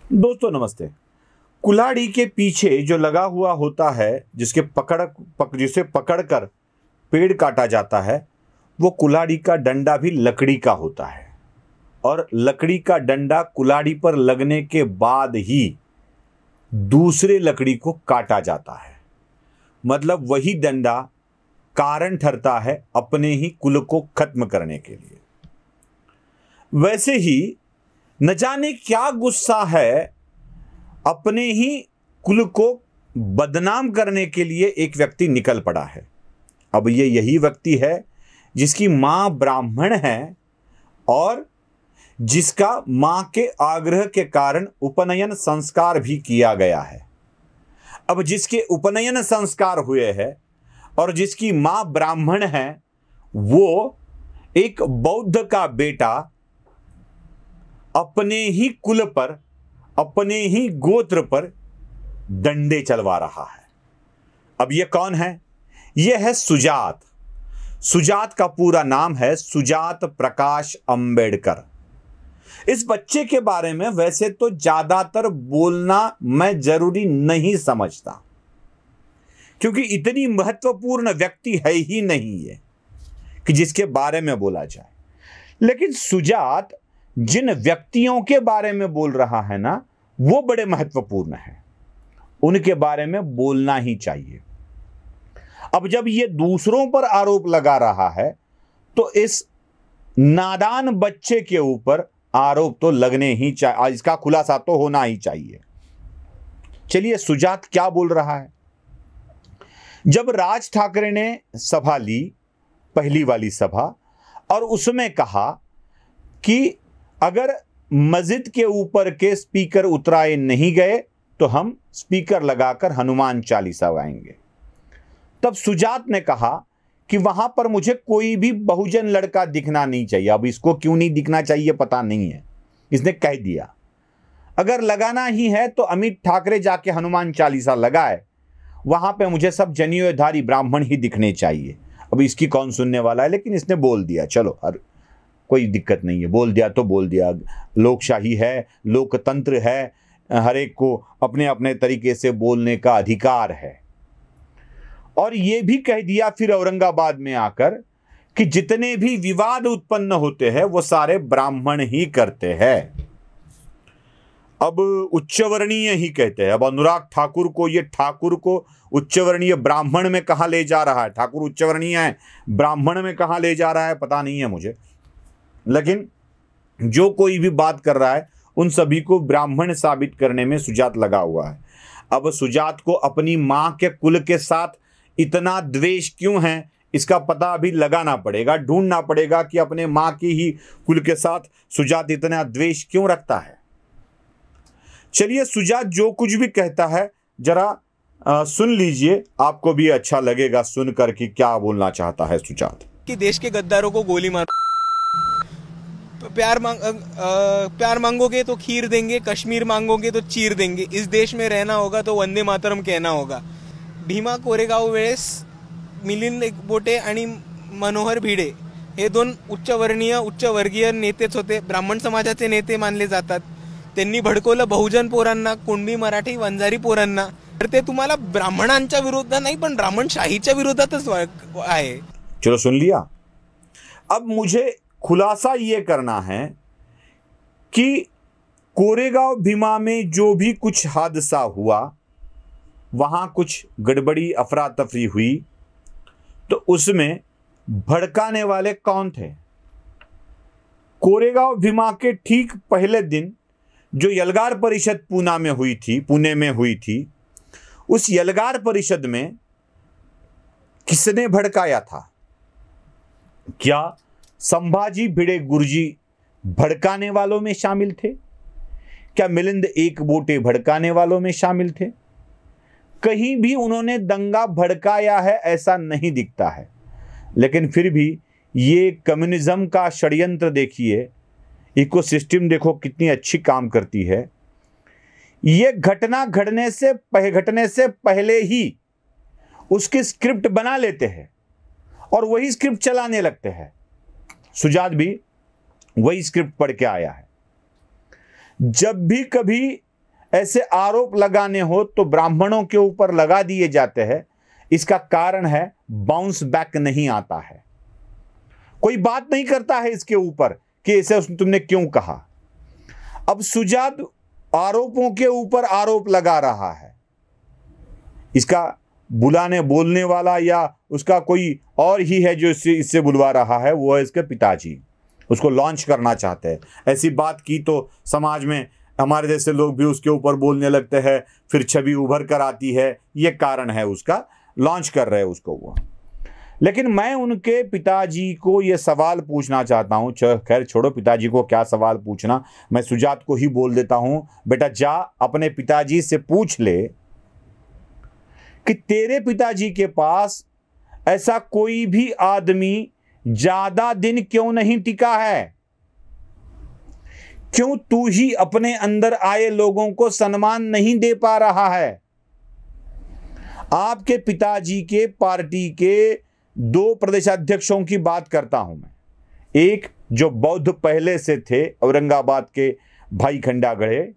दोस्तों नमस्ते। कुल्हाड़ी के पीछे जो लगा हुआ होता है, जिसे पकड़कर पेड़ काटा जाता है, वो कुल्हाड़ी का डंडा भी लकड़ी का होता है और लकड़ी का डंडा कुल्हाड़ी पर लगने के बाद ही दूसरे लकड़ी को काटा जाता है। मतलब वही डंडा कारण ठहरता है अपने ही कुल को खत्म करने के लिए। वैसे ही न जाने क्या गुस्सा है, अपने ही कुल को बदनाम करने के लिए एक व्यक्ति निकल पड़ा है। अब ये यही व्यक्ति है जिसकी मां ब्राह्मण है और जिसका मां के आग्रह के कारण उपनयन संस्कार भी किया गया है। अब जिसके उपनयन संस्कार हुए हैं और जिसकी मां ब्राह्मण है, वो एक बौद्ध का बेटा अपने ही कुल पर, अपने ही गोत्र पर डंडे चलवा रहा है। अब यह कौन है? यह है सुजात। सुजात का पूरा नाम है सुजात प्रकाश अंबेडकर। इस बच्चे के बारे में वैसे तो ज्यादातर बोलना मैं जरूरी नहीं समझता, क्योंकि इतनी महत्वपूर्ण व्यक्ति है ही नहीं है कि जिसके बारे में बोला जाए। लेकिन सुजात जिन व्यक्तियों के बारे में बोल रहा है ना, वो बड़े महत्वपूर्ण हैं, उनके बारे में बोलना ही चाहिए। अब जब ये दूसरों पर आरोप लगा रहा है तो इस नादान बच्चे के ऊपर आरोप तो लगने ही चाहिए, इसका खुलासा तो होना ही चाहिए। चलिए सुजात क्या बोल रहा है। जब राज ठाकरे ने सभा ली, पहली वाली सभा, और उसमें कहा कि अगर मस्जिद के ऊपर के स्पीकर उतराए नहीं गए तो हम स्पीकर लगाकर हनुमान चालीसा गाएंगे, तब सुजात ने कहा कि वहां पर मुझे कोई भी बहुजन लड़का दिखना नहीं चाहिए। अब इसको क्यों नहीं दिखना चाहिए पता नहीं है, इसने कह दिया अगर लगाना ही है तो अमित ठाकरे जाके हनुमान चालीसा लगाए, वहां पे मुझे सब जनेऊधारी ब्राह्मण ही दिखने चाहिए। अब इसकी कौन सुनने वाला है, लेकिन इसने बोल दिया, चलो कोई दिक्कत नहीं है, बोल दिया तो बोल दिया। लोकशाही है, लोकतंत्र है, हर एक को अपने अपने तरीके से बोलने का अधिकार है। और ये भी कह दिया फिर औरंगाबाद में आकर कि जितने भी विवाद उत्पन्न होते हैं वो सारे ब्राह्मण ही करते हैं। अब उच्चवर्णीय ही कहते हैं। अब अनुराग ठाकुर को, ये ठाकुर को उच्चवर्णीय ब्राह्मण में कहां ले जा रहा है? ठाकुर उच्चवर्णीय है, ब्राह्मण में कहां ले जा रहा है पता नहीं है मुझे, लेकिन जो कोई भी बात कर रहा है उन सभी को ब्राह्मण साबित करने में सुजात लगा हुआ है। अब सुजात को अपनी मां के कुल के साथ इतना द्वेष क्यों है, इसका पता अभी लगाना पड़ेगा, ढूंढना पड़ेगा कि अपने मां की ही कुल के साथ सुजात इतना द्वेष क्यों रखता है। चलिए सुजात जो कुछ भी कहता है जरा सुन लीजिए, आपको भी अच्छा लगेगा सुनकर कि क्या बोलना चाहता है सुजात। कि देश के गद्दारों को गोली मार, प्यार मांगोगे तो खीर देंगे, कश्मीर मांगोगे तो चीर देंगे, इस देश में रहना होगा तो वंदे मातरम कहना होगा। भीमा कोरेगाव वेळेस मिलिंद एकबोटे आणि मनोहर भिडे हे दोन उच्चवर्गीय नेतेच होते, ब्राह्मण समाजाचे नेते मानले जातात। त्यांनी भडकवलं बहुजन पोरांना, कुणबी मराठी वंजारी पोरांना। तर ते तुम्हाला ब्राह्मणांच्या विरुद्ध नाही पण ब्राह्मणशाहीच्या विरोधातच आहे। चलो सुन लिया। अब मुझे खुलासा ये करना है कि कोरेगांव भीमा में जो भी कुछ हादसा हुआ, वहां कुछ गड़बड़ी अफरा तफरी हुई, तो उसमें भड़काने वाले कौन थे? कोरेगांव भीमा के ठीक पहले दिन जो यलगार परिषद पुणे में हुई थी, उस यलगार परिषद में किसने भड़काया था? क्या संभाजी भिड़े गुरुजी भड़काने वालों में शामिल थे? क्या मिलिंद एकबोटे भड़काने वालों में शामिल थे? कहीं भी उन्होंने दंगा भड़काया है ऐसा नहीं दिखता है। लेकिन फिर भी ये कम्युनिज्म का षड्यंत्र देखिए, इकोसिस्टम देखो कितनी अच्छी काम करती है। ये घटना घटने से पहले ही उसकी स्क्रिप्ट बना लेते हैं और वही स्क्रिप्ट चलाने लगते हैं। सुजात भी वही स्क्रिप्ट पढ़ के आया है। जब भी कभी ऐसे आरोप लगाने हो तो ब्राह्मणों के ऊपर लगा दिए जाते हैं। इसका कारण है बाउंस बैक नहीं आता है, कोई बात नहीं करता है इसके ऊपर कि इसे तुमने क्यों कहा। अब सुजात आरोपों के ऊपर आरोप लगा रहा है, इसका बुलाने बोलने वाला या उसका कोई और ही है जो इससे बुलवा रहा है, वो है इसके पिताजी। उसको लॉन्च करना चाहते हैं। ऐसी बात की तो समाज में हमारे जैसे लोग भी उसके ऊपर बोलने लगते हैं, फिर छवि उभर कर आती है। ये कारण है उसका, लॉन्च कर रहे हैं उसको वो। लेकिन मैं उनके पिताजी को ये सवाल पूछना चाहता हूँ। खैर छोड़ो पिताजी को क्या सवाल पूछना, मैं सुजात को ही बोल देता हूँ, बेटा जा अपने पिताजी से पूछ ले कि तेरे पिताजी के पास ऐसा कोई भी आदमी ज्यादा दिन क्यों नहीं टिका है? क्यों तू ही अपने अंदर आए लोगों को सम्मान नहीं दे पा रहा है? आपके पिताजी के पार्टी के 2 प्रदेशाध्यक्षों की बात करता हूं मैं। एक जो बौद्ध पहले से थे, औरंगाबाद के भाई खंडागढ़े,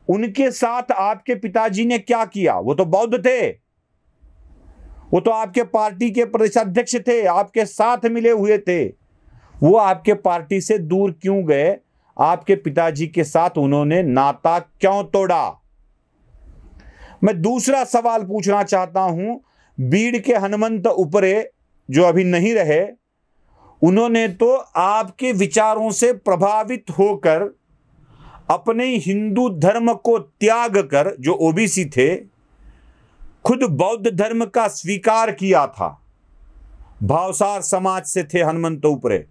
उनके साथ आपके पिताजी ने क्या किया? वो तो बौद्ध थे, वो तो आपके पार्टी के प्रदेशाध्यक्ष थे, आपके साथ मिले हुए थे। वो आपके पार्टी से दूर क्यों गए? आपके पिताजी के साथ उन्होंने नाता क्यों तोड़ा? मैं दूसरा सवाल पूछना चाहता हूं। बीड़ के हनुमंत उपरे जो अभी नहीं रहे, उन्होंने तो आपके विचारों से प्रभावित होकर अपने हिंदू धर्म को त्याग कर, जो ओबीसी थे, खुद बौद्ध धर्म का स्वीकार किया था। भावसार समाज से थे हनुमंत उपरे।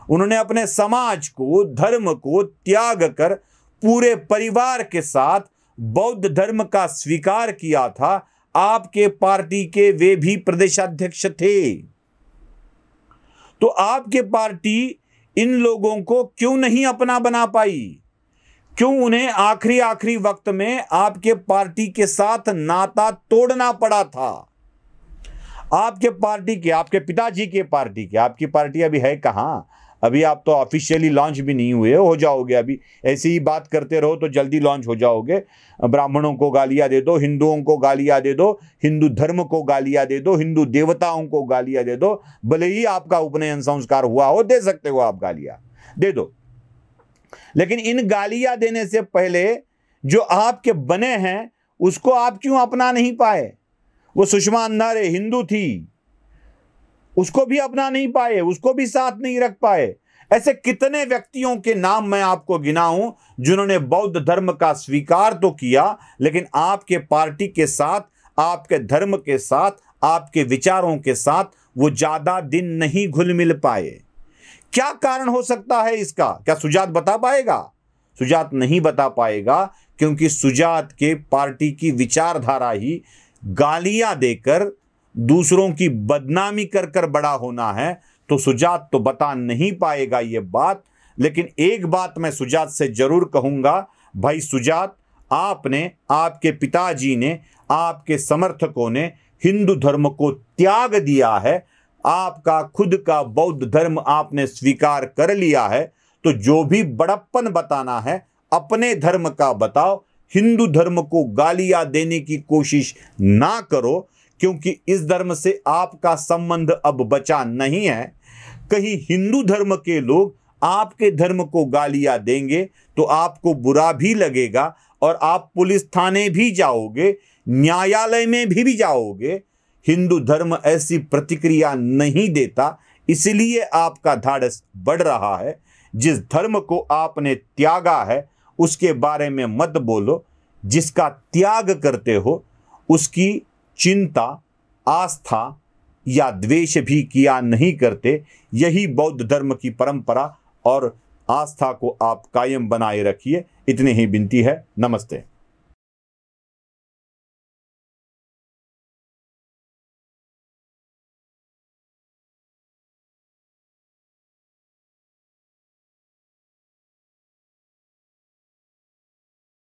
उन्होंने अपने समाज को, धर्म को त्याग कर पूरे परिवार के साथ बौद्ध धर्म का स्वीकार किया था। आपके पार्टी के वे भी प्रदेशाध्यक्ष थे। तो आपके पार्टी इन लोगों को क्यों नहीं अपना बना पाई? क्यों उन्हें आखिरी वक्त में आपके पार्टी के साथ नाता तोड़ना पड़ा था? आपके पार्टी के, आपके पिताजी के पार्टी के, आपकी पार्टी अभी है कहां? अभी आप तो ऑफिशियली लॉन्च भी नहीं हुए, हो जाओगे। अभी ऐसी ही बात करते रहो तो जल्दी लॉन्च हो जाओगे। ब्राह्मणों को गालियां दे दो, हिंदुओं को गालियां दे दो, हिंदू धर्म को गालियां दे दो, हिंदू देवताओं को गालियां दे दो। भले ही आपका उपनयन संस्कार हुआ हो, दे सकते हो आप गालियां, दे दो। लेकिन इन गालियां देने से पहले जो आपके बने हैं उसको आप क्यों अपना नहीं पाए? वो सुषमा अंधारे हिंदू थी, उसको भी अपना नहीं पाए, उसको भी साथ नहीं रख पाए। ऐसे कितने व्यक्तियों के नाम मैं आपको गिनाऊं जिन्होंने बौद्ध धर्म का स्वीकार तो किया, लेकिन आपके पार्टी के साथ, आपके धर्म के साथ, आपके विचारों के साथ वो ज्यादा दिन नहीं घुल मिल पाए। क्या कारण हो सकता है इसका? क्या सुजात बता पाएगा? सुजात नहीं बता पाएगा, क्योंकि सुजात के पार्टी की विचारधारा ही गालियां देकर, दूसरों की बदनामी कर कर बड़ा होना है। तो सुजात तो बता नहीं पाएगा ये बात। लेकिन एक बात मैं सुजात से जरूर कहूंगा, भाई सुजात, आपने, आपके पिताजी ने, आपके समर्थकों ने हिंदू धर्म को त्याग दिया है। आपका खुद का बौद्ध धर्म आपने स्वीकार कर लिया है। तो जो भी बड़प्पन बताना है अपने धर्म का बताओ, हिंदू धर्म को गालियां देने की कोशिश ना करो, क्योंकि इस धर्म से आपका संबंध अब बचा नहीं है। कहीं हिंदू धर्म के लोग आपके धर्म को गालियां देंगे तो आपको बुरा भी लगेगा और आप पुलिस थाने भी जाओगे, न्यायालय में भी जाओगे। हिंदू धर्म ऐसी प्रतिक्रिया नहीं देता, इसलिए आपका धाड़स बढ़ रहा है। जिस धर्म को आपने त्यागा है उसके बारे में मत बोलो, जिसका त्याग करते हो उसकी चिंता, आस्था या द्वेष भी किया नहीं करते। यही बौद्ध धर्म की परंपरा और आस्था को आप कायम बनाए रखिए। इतनी ही विनती है। नमस्ते।